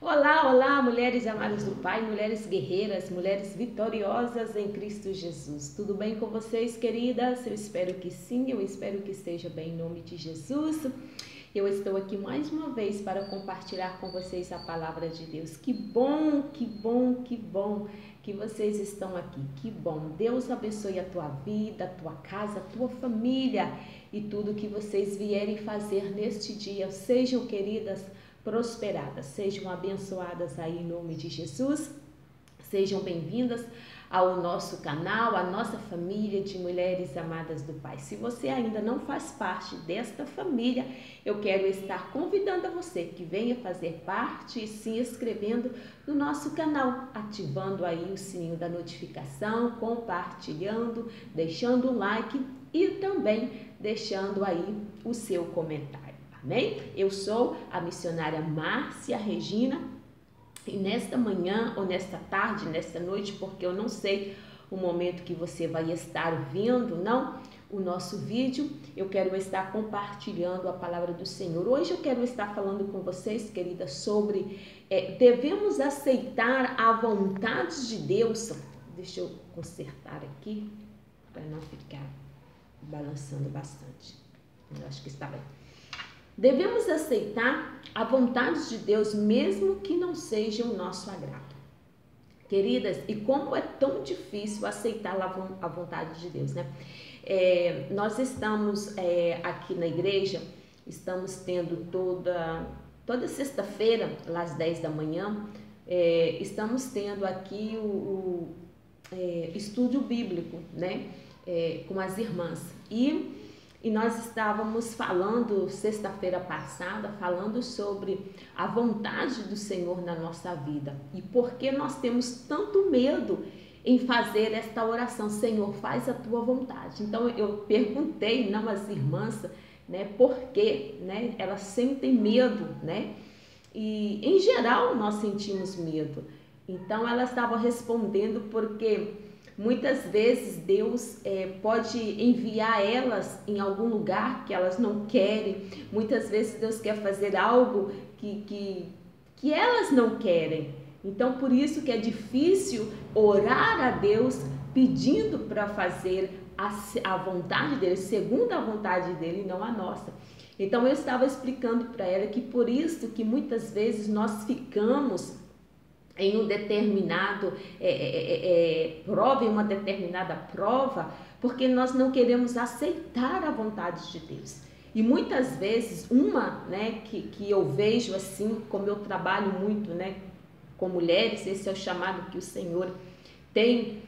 Olá, olá, mulheres amadas do Pai, mulheres guerreiras, mulheres vitoriosas em Cristo Jesus. Tudo bem com vocês, queridas? Eu espero que sim, eu espero que esteja bem em nome de Jesus. Eu estou aqui mais uma vez para compartilhar com vocês a palavra de Deus. Que bom, que bom, que bom que vocês estão aqui. Que bom. Deus abençoe a tua vida, a tua casa, a tua família e tudo que vocês vierem fazer neste dia. Sejam, queridas, prosperadas, sejam abençoadas aí em nome de Jesus, sejam bem-vindas ao nosso canal, à nossa família de mulheres amadas do Pai. Se você ainda não faz parte desta família, eu quero estar convidando a você que venha fazer parte e se inscrevendo no nosso canal, ativando aí o sininho da notificação, compartilhando, deixando um like e também deixando aí o seu comentário. Amém? Eu sou a missionária Márcia Regina e nesta manhã ou nesta tarde, nesta noite, porque eu não sei o momento que você vai estar vendo, não, o nosso vídeo, eu quero estar compartilhando a palavra do Senhor. Hoje eu quero estar falando com vocês, queridas, sobre devemos aceitar a vontade de Deus. Deixa eu consertar aqui para não ficar balançando bastante. Eu acho que está bem. Devemos aceitar a vontade de Deus, mesmo que não seja o nosso agrado. Queridas, e como é tão difícil aceitar a vontade de Deus, né? Nós estamos aqui na igreja, estamos tendo toda sexta-feira, às 10 da manhã, estamos tendo aqui o estudo bíblico, né? Com as irmãs. E nós estávamos falando, sexta-feira passada, falando sobre a vontade do Senhor na nossa vida. E por que nós temos tanto medo em fazer esta oração, Senhor, faz a tua vontade. Então eu perguntei, não às irmãs, né, por quê, né? Elas sentem medo, né? E em geral nós sentimos medo. Então elas estavam respondendo porque muitas vezes Deus pode enviar elas em algum lugar que elas não querem. Muitas vezes Deus quer fazer algo que elas não querem. Então, por isso que é difícil orar a Deus pedindo para fazer a vontade dele, segundo a vontade dele e não a nossa. Então, eu estava explicando para ela que por isso que muitas vezes nós ficamos em um determinado prova, em uma determinada prova, porque nós não queremos aceitar a vontade de Deus. E muitas vezes, que eu vejo assim, como eu trabalho muito, né, com mulheres, esse é o chamado que o Senhor tem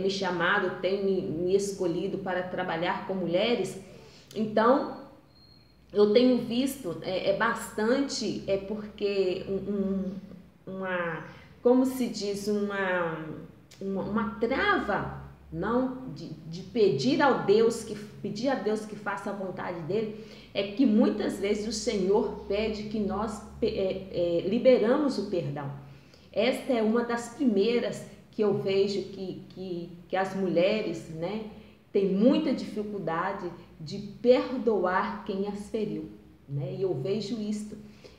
me chamado, tem me escolhido para trabalhar com mulheres. Então, eu tenho visto bastante, porque como se diz, uma trava, não, de pedir a Deus que faça a vontade dele, é que muitas vezes o Senhor pede que nós liberamos o perdão. Esta é uma das primeiras que eu vejo que as mulheres, né, têm muita dificuldade de perdoar quem as feriu, né? E eu vejo isso.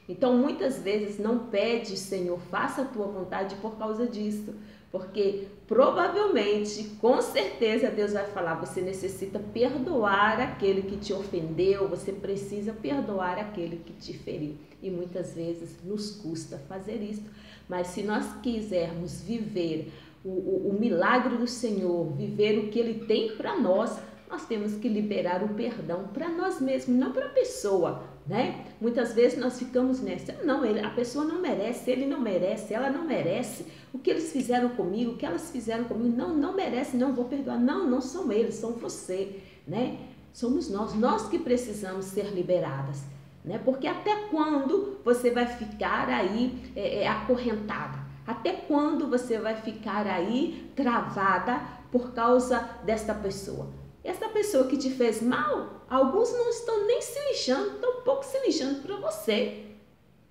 Então, muitas vezes não pede, Senhor, faça a tua vontade por causa disso. Porque provavelmente, com certeza, Deus vai falar, você necessita perdoar aquele que te ofendeu, você precisa perdoar aquele que te feriu. E muitas vezes nos custa fazer isso. Mas se nós quisermos viver o milagre do Senhor, viver o que Ele tem para nós temos que liberar o perdão para nós mesmos, não para a pessoa, né? Muitas vezes nós ficamos nessa, não, a pessoa não merece, ele não merece, ela não merece, o que eles fizeram comigo, o que elas fizeram comigo, não merece, não vou perdoar, não são eles, são você, né? Somos nós que precisamos ser liberadas, né? Porque até quando você vai ficar aí acorrentada? Até quando você vai ficar aí travada por causa desta pessoa? Essa pessoa que te fez mal, alguns não estão nem se lixando, estão pouco se lixando para você.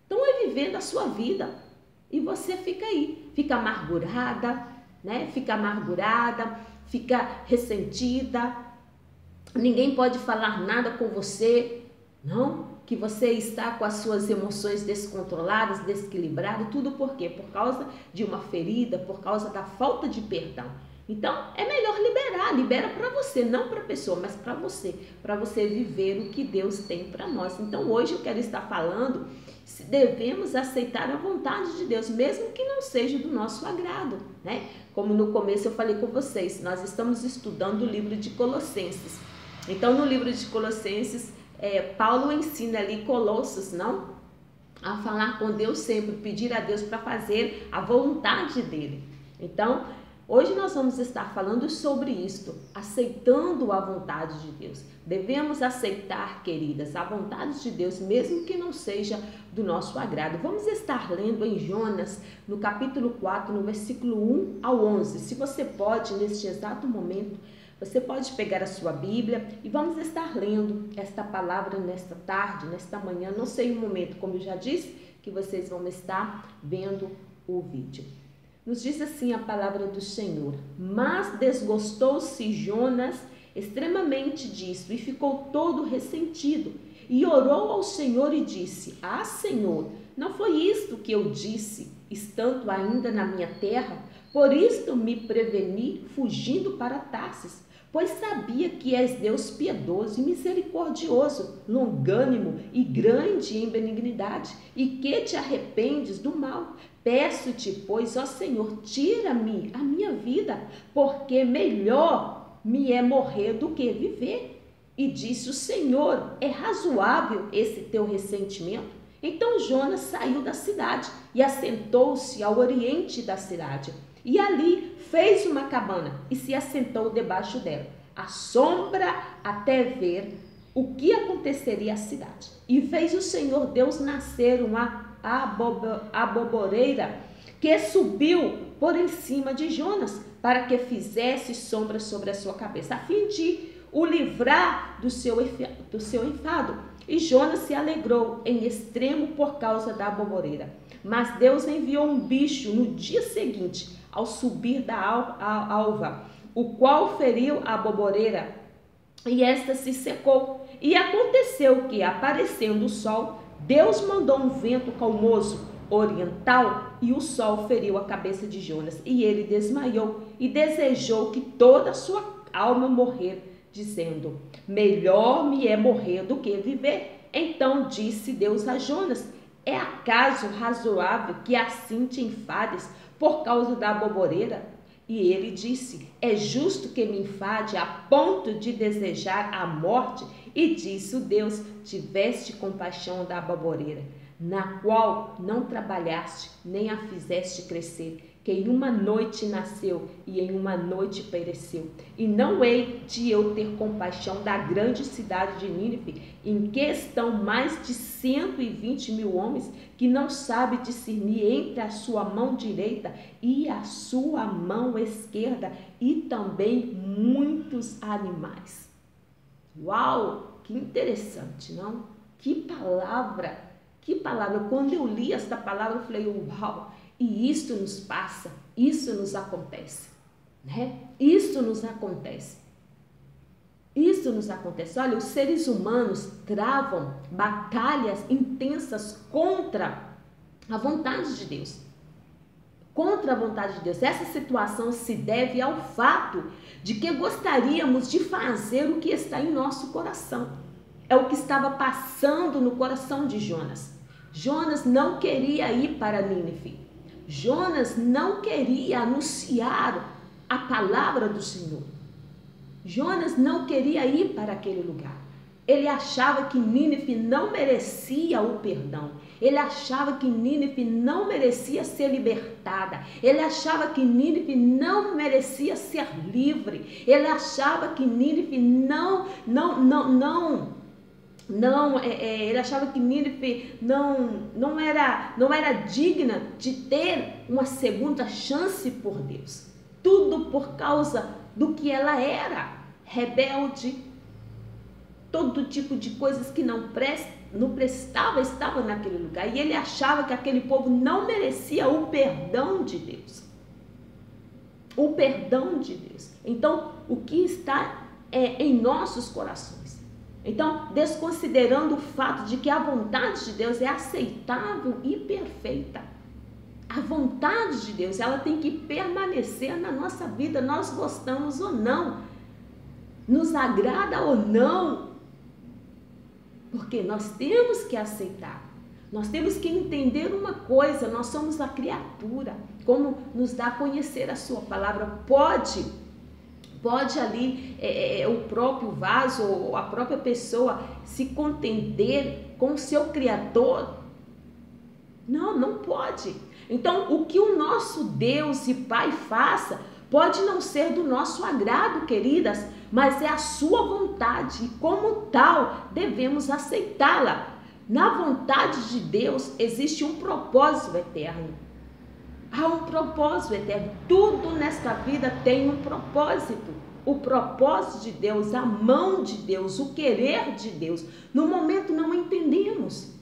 Estão vivendo a sua vida e você fica aí, fica amargurada, né? Fica amargurada, fica ressentida, ninguém pode falar nada com você, não? que você está com as suas emoções descontroladas, desequilibradas, tudo por quê? Por causa de uma ferida, por causa da falta de perdão. Então, é melhor libera para você, não para a pessoa, mas para você viver o que Deus tem para nós. Então, hoje eu quero estar falando se devemos aceitar a vontade de Deus, mesmo que não seja do nosso agrado, né? Como no começo eu falei com vocês, nós estamos estudando o livro de Colossenses. Então, no livro de Colossenses, Paulo ensina ali Colossos, não? A falar com Deus sempre, pedir a Deus para fazer a vontade dele. Então, hoje nós vamos estar falando sobre isto, aceitando a vontade de Deus. Devemos aceitar, queridas, a vontade de Deus, mesmo que não seja do nosso agrado. Vamos estar lendo em Jonas, no capítulo 4, no versículo 1 ao 11. Se você pode, neste exato momento, você pode pegar a sua Bíblia e vamos estar lendo esta palavra nesta tarde, nesta manhã, não sei o momento, como eu já disse, que vocês vão estar vendo o vídeo. Nos diz assim a palavra do Senhor: mas desgostou-se Jonas extremamente disso e ficou todo ressentido e orou ao Senhor e disse: ah, Senhor, não foi isto que eu disse, estando ainda na minha terra? Por isto me preveni, fugindo para Tarsis, pois sabia que és Deus piedoso e misericordioso, longânimo e grande em benignidade, e que te arrependes do mal. Peço-te, pois, ó Senhor, tira-me a minha vida, porque melhor me é morrer do que viver. E disse o Senhor: é razoável esse teu ressentimento? Então Jonas saiu da cidade e assentou-se ao oriente da cidade. E ali fez uma cabana e se assentou debaixo dela, à sombra, até ver o que aconteceria à cidade. E fez o Senhor Deus nascer uma aboboreira que subiu por em cima de Jonas, para que fizesse sombra sobre a sua cabeça, a fim de o livrar do seu enfado. E Jonas se alegrou em extremo por causa da aboboreira. Mas Deus enviou um bicho no dia seguinte, ao subir da alva, o qual feriu a aboboreira, e esta se secou. E aconteceu que, aparecendo o sol, Deus mandou um vento calmoso, oriental, e o sol feriu a cabeça de Jonas, e ele desmaiou, e desejou que toda a sua alma morrer, dizendo: melhor me é morrer do que viver. Então disse Deus a Jonas: é acaso razoável que assim te enfades por causa da aboboreira? E ele disse: é justo que me enfade a ponto de desejar a morte? E disse o Deus: tiveste compaixão da aboboreira, na qual não trabalhaste, nem a fizeste crescer, que em uma noite nasceu e em uma noite pereceu. E não hei de eu ter compaixão da grande cidade de Nínive, em que estão mais de 120.000 homens, que não sabe discernir entre a sua mão direita e a sua mão esquerda, e também muitos animais. Uau, que interessante, não? Que palavra, que palavra. Quando eu li esta palavra, eu falei: uau, e isto nos passa, isso nos acontece, né? Isso nos acontece. Isso nos acontece. Olha, os seres humanos travam batalhas intensas contra a vontade de Deus. Contra a vontade de Deus. Essa situação se deve ao fato de que gostaríamos de fazer o que está em nosso coração. É o que estava passando no coração de Jonas. Jonas não queria ir para Nínive. Jonas não queria anunciar a palavra do Senhor. Jonas não queria ir para aquele lugar. Ele achava que Nínive não merecia o perdão. Ele achava que Nínive não merecia ser libertada. Ele achava que Nínive não merecia ser livre. Ele achava que Nínive ele achava que Nínive não era digna de ter uma segunda chance por Deus. Tudo por causa do que ela era, rebelde, todo tipo de coisas que não prestava estava naquele lugar. E ele achava que aquele povo não merecia o perdão de Deus. O perdão de Deus. Então, o que está em nossos corações? Então, desconsiderando o fato de que a vontade de Deus é aceitável e perfeita. A vontade de Deus, ela tem que permanecer na nossa vida, nós gostamos ou não, nos agrada ou não, porque nós temos que aceitar. Nós temos que entender uma coisa, nós somos a criatura, como nos dá a conhecer a sua palavra. Pode ali o próprio vaso ou a própria pessoa se contender com o seu Criador? Não pode. Então, o que o nosso Deus e Pai faça pode não ser do nosso agrado, queridas, mas é a sua vontade e, como tal, devemos aceitá-la. Na vontade de Deus existe um propósito eterno. Há um propósito eterno. Tudo nesta vida tem um propósito. O propósito de Deus, a mão de Deus, o querer de Deus. No momento não entendemos.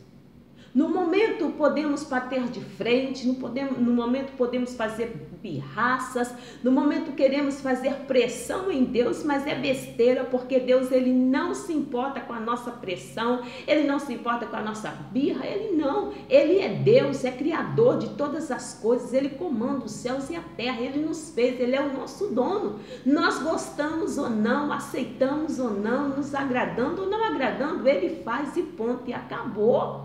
No momento podemos bater de frente, no momento podemos fazer pirraças, no momento queremos fazer pressão em Deus, mas é besteira, porque Deus, ele não se importa com a nossa pressão, ele não se importa com a nossa birra, ele é Deus, é criador de todas as coisas, ele comanda os céus e a terra, ele nos fez, ele é o nosso dono. Nós gostamos ou não, aceitamos ou não, nos agradando ou não agradando, ele faz e ponto, e acabou.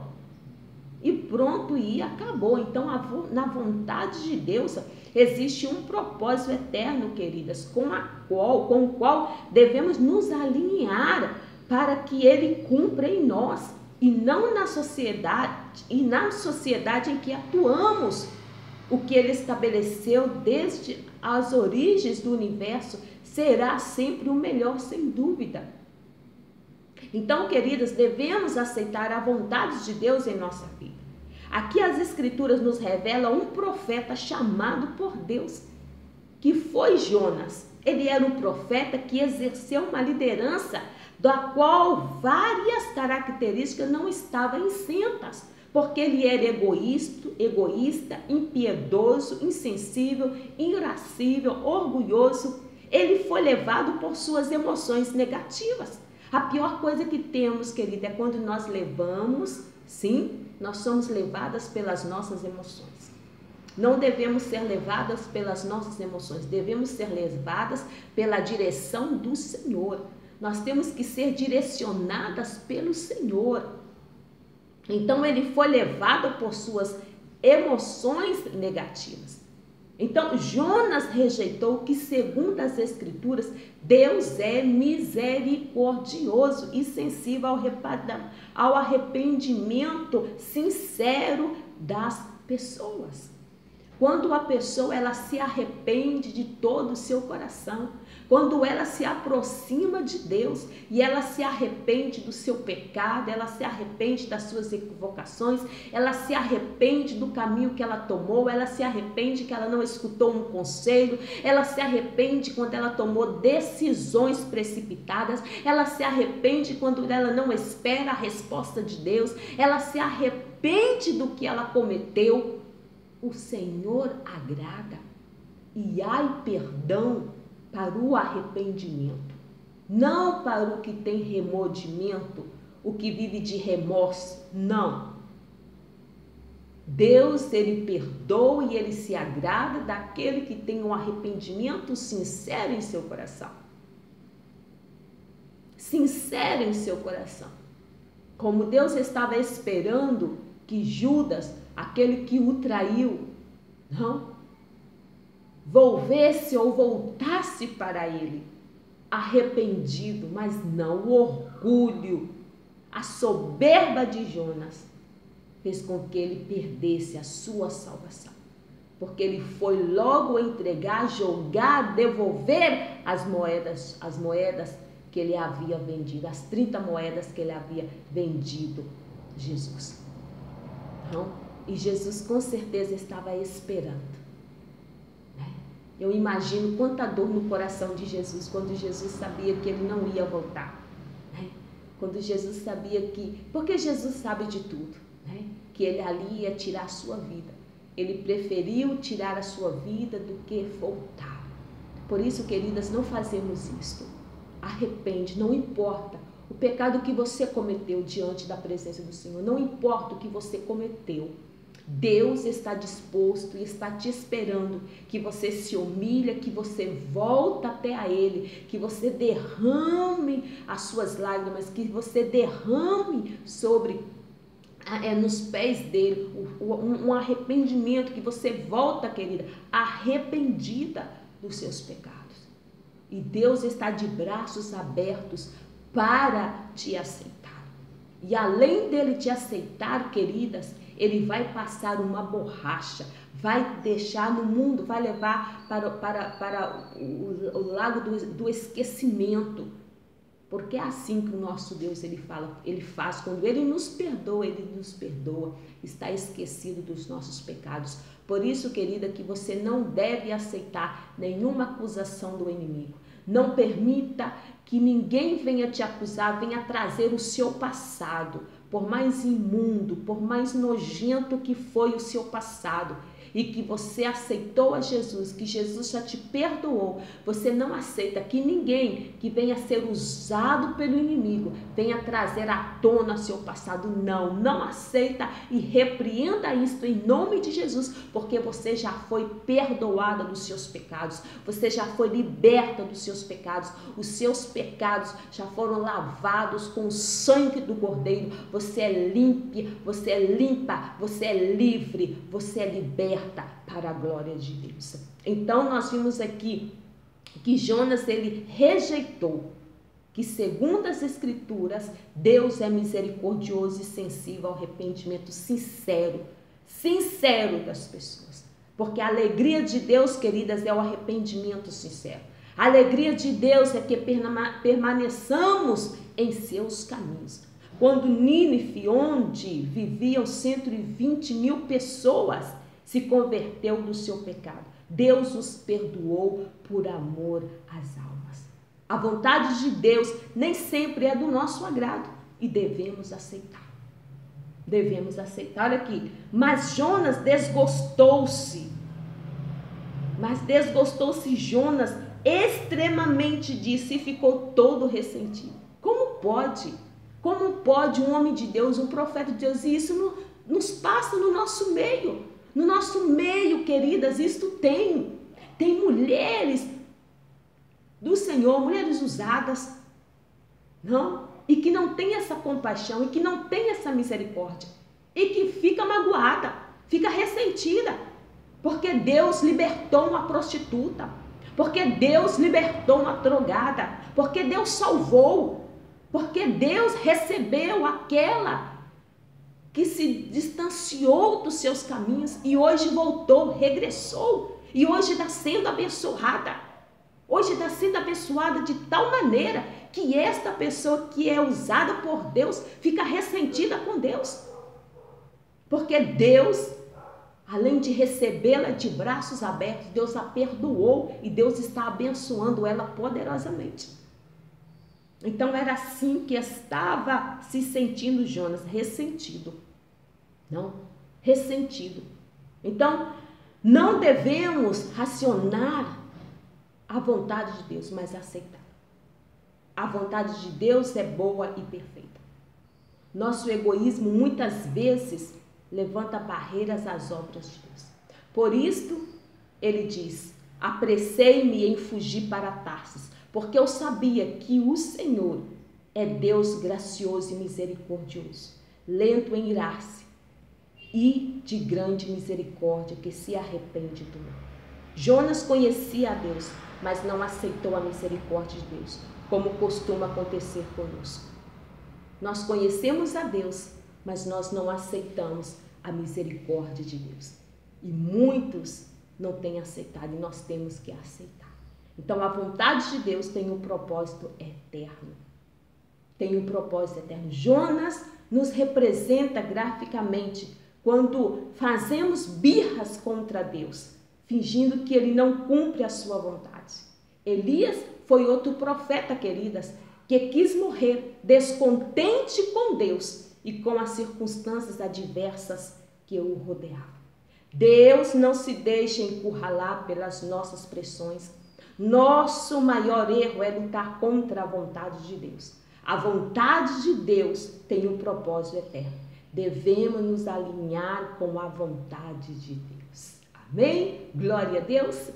E pronto, e acabou. Então, na vontade de Deus existe um propósito eterno, queridas, com o qual devemos nos alinhar para que ele cumpra em nós e não na sociedade em que atuamos. O que ele estabeleceu desde as origens do universo será sempre o melhor, sem dúvida. Então, queridas, devemos aceitar a vontade de Deus em nossa vida. Aqui as Escrituras nos revelam um profeta chamado por Deus, que foi Jonas. Ele era um profeta que exerceu uma liderança da qual várias características não estavam isentas, porque ele era egoísta, impiedoso, insensível, irascível, orgulhoso. Ele foi levado por suas emoções negativas. A pior coisa que temos, querida, é quando nós nós somos levadas pelas nossas emoções. Não devemos ser levadas pelas nossas emoções, devemos ser levadas pela direção do Senhor. Nós temos que ser direcionadas pelo Senhor. Então, ele foi levado por suas emoções negativas. Então, Jonas rejeitou que, segundo as Escrituras, Deus é misericordioso e sensível ao arrependimento sincero das pessoas. Quando a pessoa ela se arrepende de todo o seu coração, quando ela se aproxima de Deus e ela se arrepende do seu pecado, ela se arrepende das suas equivocações, ela se arrepende do caminho que ela tomou, ela se arrepende que ela não escutou um conselho, ela se arrepende quando ela tomou decisões precipitadas, ela se arrepende quando ela não espera a resposta de Deus, ela se arrepende do que ela cometeu. O Senhor agrada e há perdão para o arrependimento, não para o que tem remordimento, o que vive de remorso, não. Deus, ele perdoa e ele se agrada daquele que tem um arrependimento sincero em seu coração. Sincero em seu coração. Como Deus estava esperando que Judas, aquele que o traiu, volvesse ou voltasse para ele arrependido, mas não o orgulho, a soberba de Jonas fez com que ele perdesse a sua salvação, porque ele foi logo entregar, jogar, devolver as moedas que ele havia vendido, as 30 moedas que ele havia vendido Jesus. E Jesus com certeza estava esperando. Eu imagino quanta dor no coração de Jesus quando Jesus sabia que ele não ia voltar. Quando Jesus sabia porque Jesus sabe de tudo, que ele ali ia tirar a sua vida. Ele preferiu tirar a sua vida do que voltar. Por isso, queridas, não fazemos isto. Arrepende, não importa o pecado que você cometeu diante da presença do Senhor, não importa o que você cometeu, Deus está disposto e está te esperando que você se humilhe, que você volta até a Ele, que você derrame as suas lágrimas, que você derrame nos pés dele um arrependimento, que você volta, querida, arrependida dos seus pecados. E Deus está de braços abertos para te aceitar. E além dele te aceitar, queridas, ele vai passar uma borracha, vai deixar no mundo, vai levar para o lago do esquecimento. Porque é assim que o nosso Deus ele faz. Quando ele nos perdoa, está esquecido dos nossos pecados. Por isso, querida, que você não deve aceitar nenhuma acusação do inimigo. Não permita que ninguém venha te acusar, venha trazer o seu passado, por mais imundo, por mais nojento que foi o seu passado, e que você aceitou a Jesus, que Jesus já te perdoou. Você não aceita que ninguém que venha ser usado pelo inimigo venha trazer à tona seu passado. Não aceita e repreenda isto em nome de Jesus, porque você já foi perdoada dos seus pecados, você já foi liberta dos seus pecados, os seus pecados já foram lavados com o sangue do Cordeiro. Você é limpa, você é livre, você é liberta para a glória de Deus. Então nós vimos aqui que Jonas ele rejeitou, que segundo as escrituras Deus é misericordioso e sensível ao arrependimento sincero das pessoas, porque a alegria de Deus, queridas, é o arrependimento sincero. A alegria de Deus é que permaneçamos em seus caminhos. Quando Nínive, onde viviam 120 mil pessoas, se converteu do seu pecado, Deus os perdoou por amor às almas. A vontade de Deus nem sempre é do nosso agrado e devemos aceitar. Olha aqui, mas Jonas desgostou-se. Jonas extremamente disso e ficou todo ressentido. Como pode um homem de Deus, um profeta de Deus, e isso nos passa no nosso meio? No nosso meio, queridas, isto tem mulheres do Senhor, mulheres usadas, não? E que não tem essa compaixão, e que não tem essa misericórdia, e que fica magoada, fica ressentida, porque Deus libertou uma prostituta, porque Deus libertou uma drogada, porque Deus salvou, porque Deus recebeu aquela que se distanciou dos seus caminhos e hoje voltou, regressou, e hoje está sendo abençoada. Hoje está sendo abençoada de tal maneira que esta pessoa que é usada por Deus fica ressentida com Deus. Porque Deus, além de recebê-la de braços abertos, Deus a perdoou e Deus está abençoando ela poderosamente. Então era assim que estava se sentindo Jonas, ressentido. Ressentido. Então, não devemos racionar a vontade de Deus, mas aceitar. A vontade de Deus é boa e perfeita. Nosso egoísmo muitas vezes levanta barreiras às obras de Deus. Por isto, ele diz: apressei-me em fugir para Tarsis, porque eu sabia que o Senhor é Deus gracioso e misericordioso, lento em irar-se e de grande misericórdia, que se arrepende do mal. Jonas conhecia a Deus, mas não aceitou a misericórdia de Deus, como costuma acontecer conosco. Nós conhecemos a Deus, mas nós não aceitamos a misericórdia de Deus. E muitos não têm aceitado, e nós temos que aceitar. Então, a vontade de Deus tem um propósito eterno. Jonas nos representa graficamente quando fazemos birras contra Deus, fingindo que ele não cumpre a sua vontade. Elias foi outro profeta, queridas, que quis morrer descontente com Deus e com as circunstâncias adversas que o rodeavam. Deus não se deixa encurralar pelas nossas pressões. Nosso maior erro é lutar contra a vontade de Deus. A vontade de Deus tem um propósito eterno. Devemos nos alinhar com a vontade de Deus. Amém? Glória a Deus.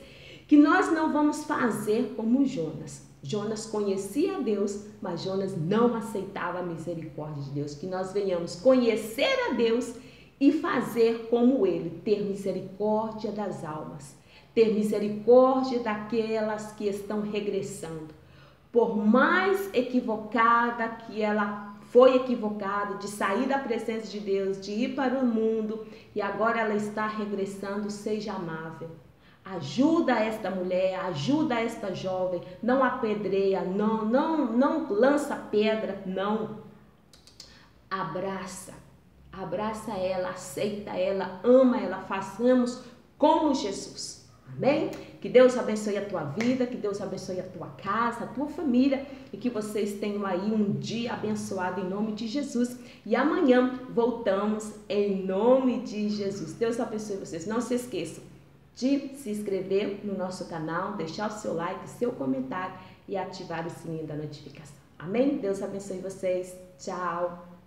Que nós não vamos fazer como Jonas. Jonas conhecia a Deus, mas Jonas não aceitava a misericórdia de Deus. Que nós venhamos conhecer a Deus e fazer como Ele, ter misericórdia das almas, ter misericórdia daquelas que estão regressando. Por mais equivocada que ela foi equivocada, de sair da presença de Deus, de ir para o mundo e agora ela está regressando, seja amável. Ajuda esta mulher, ajuda esta jovem, não apedreia, não lança pedra, não. Abraça ela, aceita ela, ama ela, façamos como Jesus. Amém? Que Deus abençoe a tua vida, que Deus abençoe a tua casa, a tua família e que vocês tenham aí um dia abençoado em nome de Jesus. E amanhã voltamos em nome de Jesus. Deus abençoe vocês. Não se esqueçam de se inscrever no nosso canal, deixar o seu like, seu comentário e ativar o sininho da notificação. Amém? Deus abençoe vocês. Tchau!